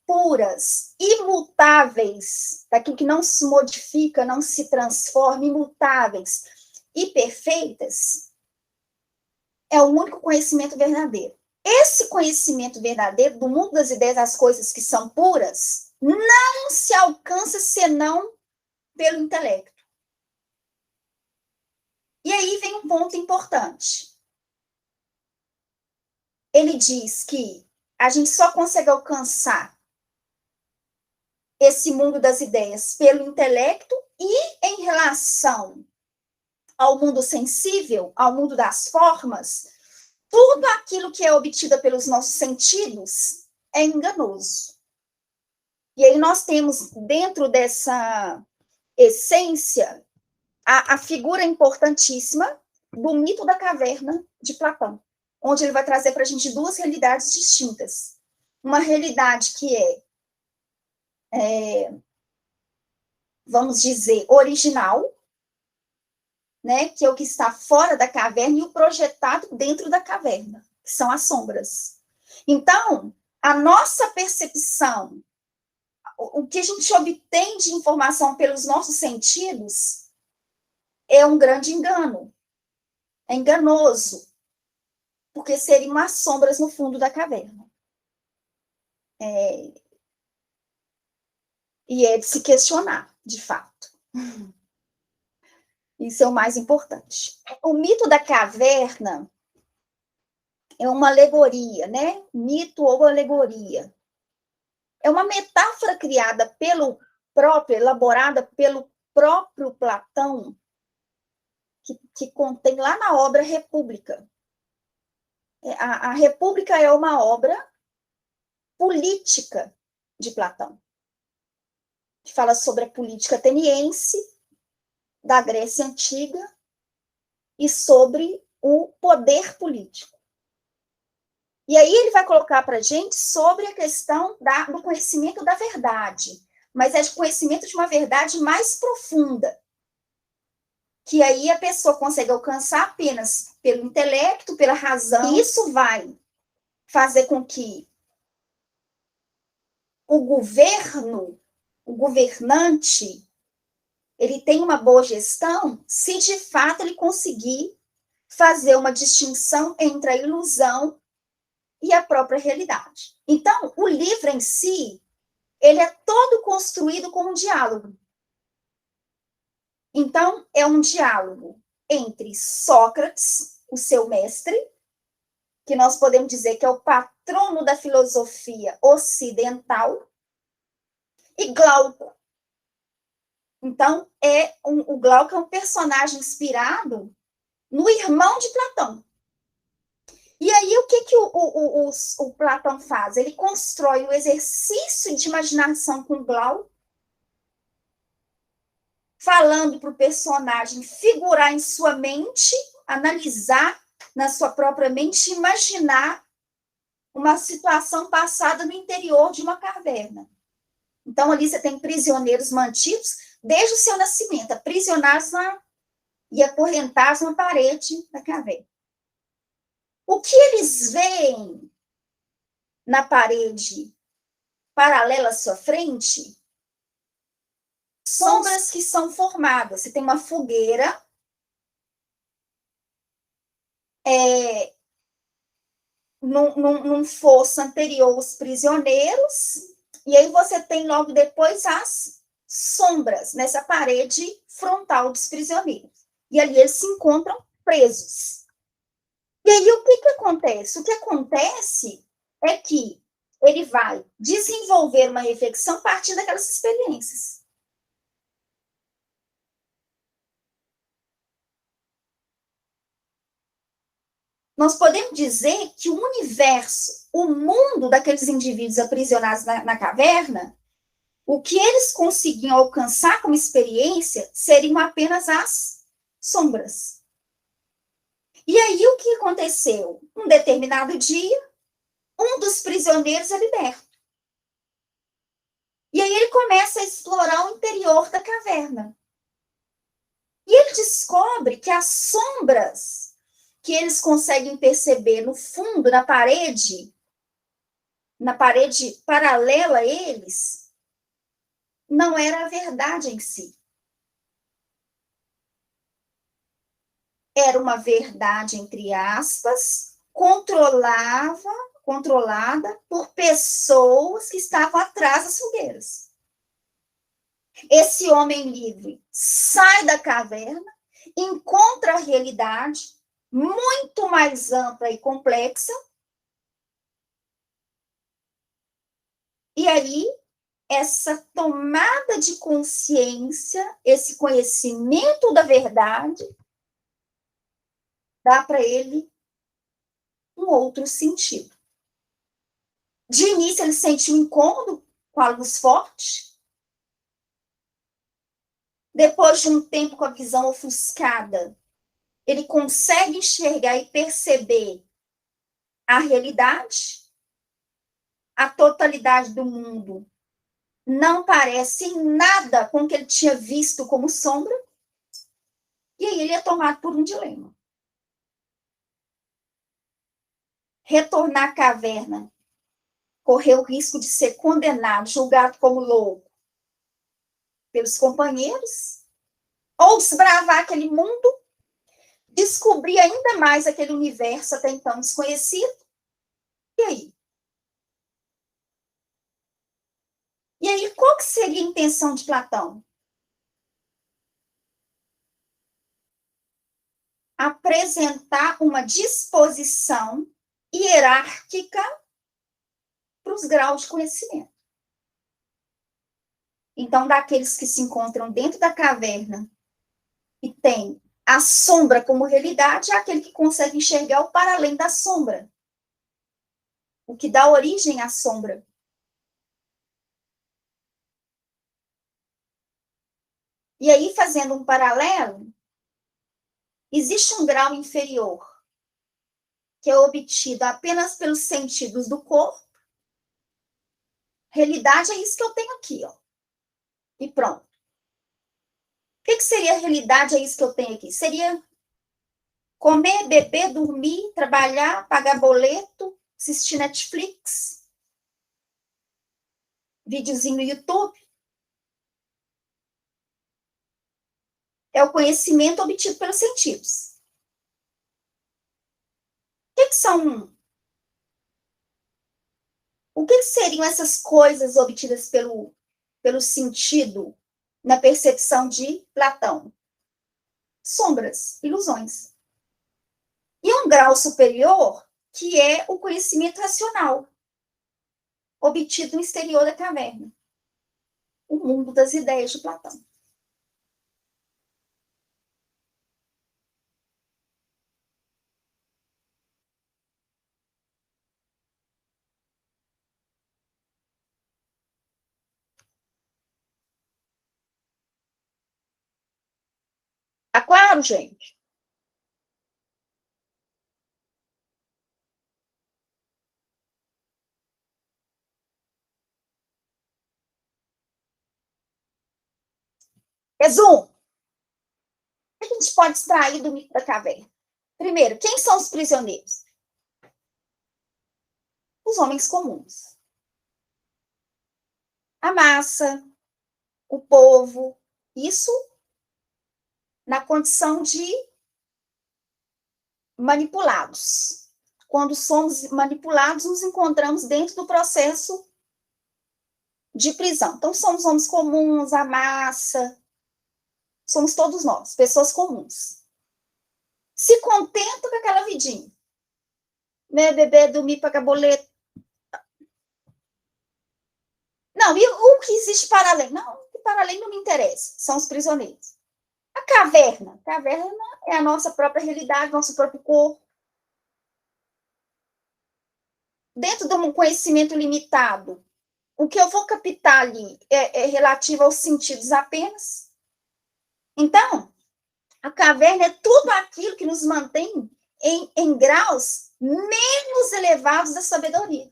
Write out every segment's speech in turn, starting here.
puras, imutáveis, daquilo que não se modifica, não se transforma, imutáveis e perfeitas, é o único conhecimento verdadeiro. Esse conhecimento verdadeiro do mundo das ideias, das coisas que são puras, não se alcança senão pelo intelecto. E aí vem um ponto importante. Ele diz que a gente só consegue alcançar esse mundo das ideias pelo intelecto e em relação ao mundo sensível, ao mundo das formas, tudo aquilo que é obtido pelos nossos sentidos é enganoso. E aí nós temos dentro dessa essência a figura importantíssima do mito da caverna de Platão, onde ele vai trazer para a gente duas realidades distintas. Uma realidade que vamos dizer, original, né, que é o que está fora da caverna, e o projetado dentro da caverna, que são as sombras. Então, a nossa percepção, o que a gente obtém de informação pelos nossos sentidos, é um grande engano. É enganoso, porque seriam as sombras no fundo da caverna. E é de se questionar, de fato. Isso é o mais importante. O mito da caverna é uma alegoria, né? Mito ou alegoria. É uma metáfora criada pelo próprio, elaborada pelo próprio Platão, que contém lá na obra República. A República é uma obra política de Platão, que fala sobre a política ateniense, da Grécia Antiga, e sobre o poder político. E aí ele vai colocar para a gente sobre a questão do conhecimento da verdade, mas é de conhecimento de uma verdade mais profunda, que aí a pessoa consegue alcançar apenas pelo intelecto, pela razão, e isso vai fazer com que o governo, o governante, ele tenha uma boa gestão, se de fato ele conseguir fazer uma distinção entre a ilusão e a própria realidade. Então, o livro em si, ele é todo construído como um diálogo. Então, é um diálogo entre Sócrates, o seu mestre, que nós podemos dizer que é o patrono da filosofia ocidental, e Glauco. Então, o Glauco é um personagem inspirado no irmão de Platão. E aí, o que o Platão faz? Ele constrói um exercício de imaginação com Glauco, falando para o personagem figurar em sua mente, analisar na sua própria mente, imaginar uma situação passada no interior de uma caverna. Então, ali você tem prisioneiros mantidos desde o seu nascimento, aprisionados e acorrentados na parede da caverna. O que eles veem na parede paralela à sua frente, sombras que são formadas. Você tem uma fogueira, num fosso anterior os prisioneiros, e aí você tem logo depois as sombras nessa parede frontal dos prisioneiros. E ali eles se encontram presos. E aí o que acontece? O que acontece é que ele vai desenvolver uma reflexão a partir daquelas experiências. Nós podemos dizer que o universo, o mundo daqueles indivíduos aprisionados na caverna, o que eles conseguiam alcançar como experiência seriam apenas as sombras. E aí o que aconteceu? Um determinado dia, um dos prisioneiros é liberto. E aí ele começa a explorar o interior da caverna. E ele descobre que as sombras que eles conseguem perceber no fundo, na parede, na parede paralela a eles, não era a verdade em si. Era uma verdade, entre aspas, controlada por pessoas que estavam atrás das fogueiras. Esse homem livre sai da caverna, encontra a realidade muito mais ampla e complexa, e aí essa tomada de consciência, esse conhecimento da verdade, dá para ele um outro sentido. De início, ele sente um incômodo com a luz forte. Depois de um tempo com a visão ofuscada, ele consegue enxergar e perceber a realidade, a totalidade do mundo não parece em nada com o que ele tinha visto como sombra, e aí ele é tomado por um dilema. Retornar à caverna, correr o risco de ser condenado, julgado como louco pelos companheiros, ou desbravar aquele mundo, descobrir ainda mais aquele universo até então desconhecido, e aí? E aí, qual que seria a intenção de Platão? Apresentar uma disposição hierárquica para os graus de conhecimento. Então, daqueles que se encontram dentro da caverna e tem a sombra como realidade, é aquele que consegue enxergar o para além da sombra, o que dá origem à sombra. E aí, fazendo um paralelo, existe um grau inferior, que é obtido apenas pelos sentidos do corpo. Realidade é isso que eu tenho aqui, ó. E pronto. O que seria a realidade é isso que eu tenho aqui? Seria comer, beber, dormir, trabalhar, pagar boleto, assistir Netflix, videozinho no YouTube. É o conhecimento obtido pelos sentidos. O que são? O que seriam essas coisas obtidas pelo sentido na percepção de Platão? Sombras, ilusões. E um grau superior, que é o conhecimento racional, obtido no exterior da caverna. O mundo das ideias de Platão. Tá claro, gente? Resumo. O que a gente pode extrair do mito da caverna? Primeiro, quem são os prisioneiros? Os homens comuns. A massa, o povo, isso na condição de manipulados. Quando somos manipulados, nos encontramos dentro do processo de prisão. Então, somos homens comuns, a massa, somos todos nós, pessoas comuns. Se contenta com aquela vidinha. Né, beber, dormir, pagar boleto. Não, e o que existe para além? Não, o para além não me interessa, são os prisioneiros. A caverna é a nossa própria realidade, nosso próprio corpo. Dentro de um conhecimento limitado, o que eu vou captar ali é relativo aos sentidos apenas. Então, a caverna é tudo aquilo que nos mantém em graus menos elevados da sabedoria.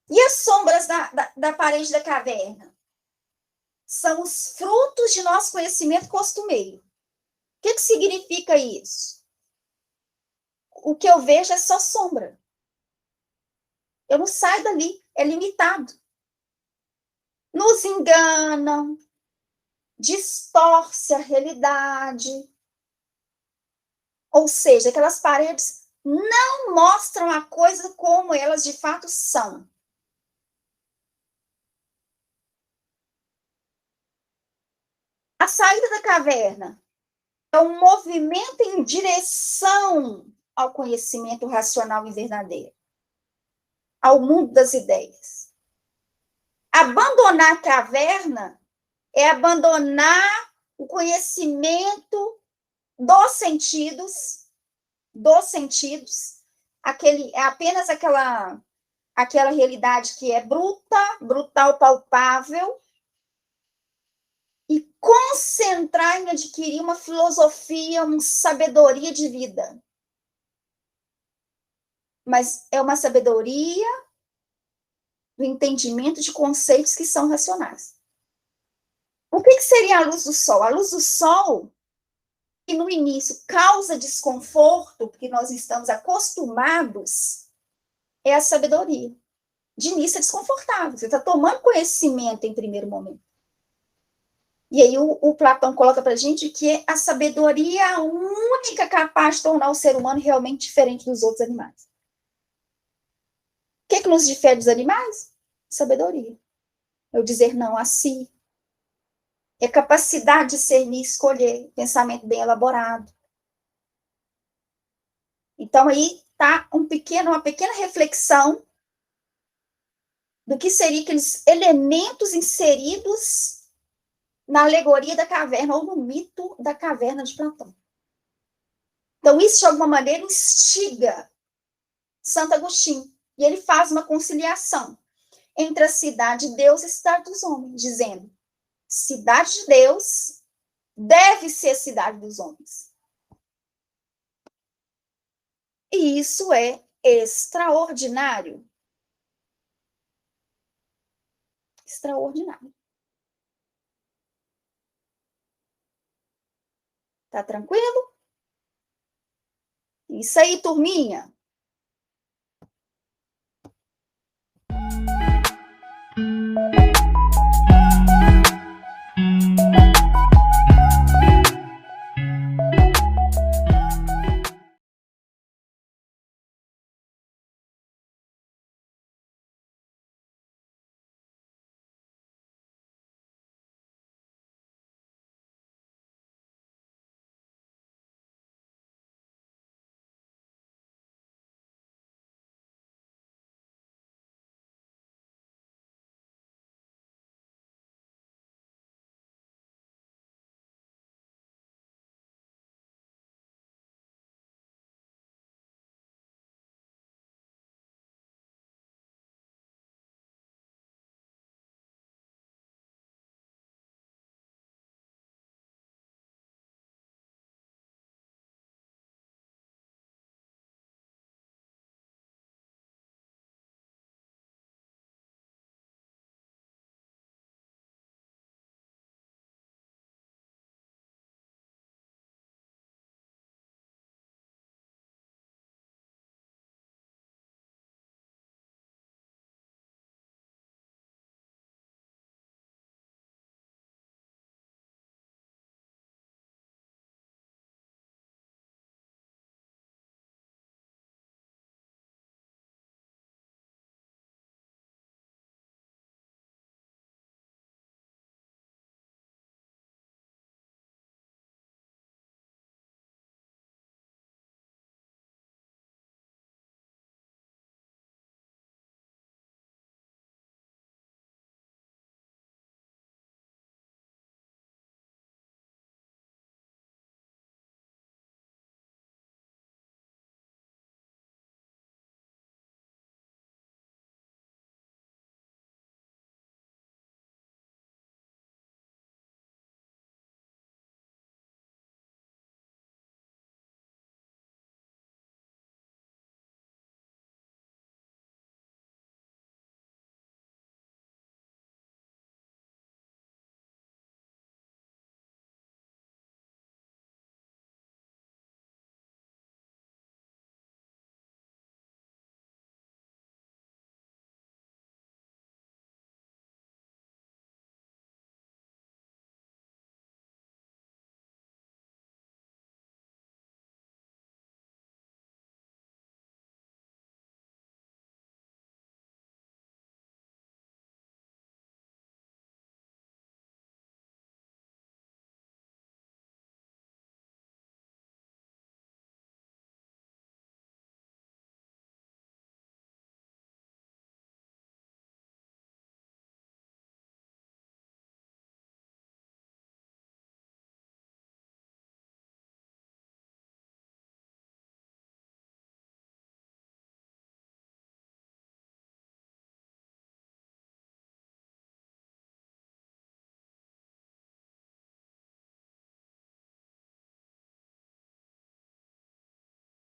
E as sombras da parede da caverna? São os frutos de nosso conhecimento costumeiro. O que significa isso? o que eu vejo é só sombra. Eu não saio dali, é limitado. Nos enganam, distorce a realidade. Ou seja, aquelas paredes não mostram a coisa como elas de fato são. A saída da caverna é um movimento em direção ao conhecimento racional e verdadeiro, ao mundo das ideias. Abandonar a caverna é abandonar o conhecimento dos sentidos, é apenas aquela realidade que é bruta, brutal, palpável, e concentrar em adquirir uma filosofia, uma sabedoria de vida. Mas é uma sabedoria do entendimento de conceitos que são racionais. O que seria a luz do sol? A luz do sol, que no início causa desconforto, porque nós estamos acostumados, é a sabedoria. De início é desconfortável, você está tomando conhecimento em primeiro momento. E aí o Platão coloca para a gente que a sabedoria é a única capaz de tornar o ser humano realmente diferente dos outros animais. O que nos difere dos animais? Sabedoria. É o dizer não a si. É capacidade de discernir e escolher, pensamento bem elaborado. Então aí está uma pequena reflexão do que seriam aqueles elementos inseridos na alegoria da caverna, ou no mito da caverna de Platão. Então, isso, de alguma maneira, instiga Santo Agostinho. E ele faz uma conciliação entre a cidade de Deus e a cidade dos homens, dizendo: cidade de Deus deve ser a cidade dos homens. E isso é extraordinário. Extraordinário. Tá tranquilo? Isso aí, turminha.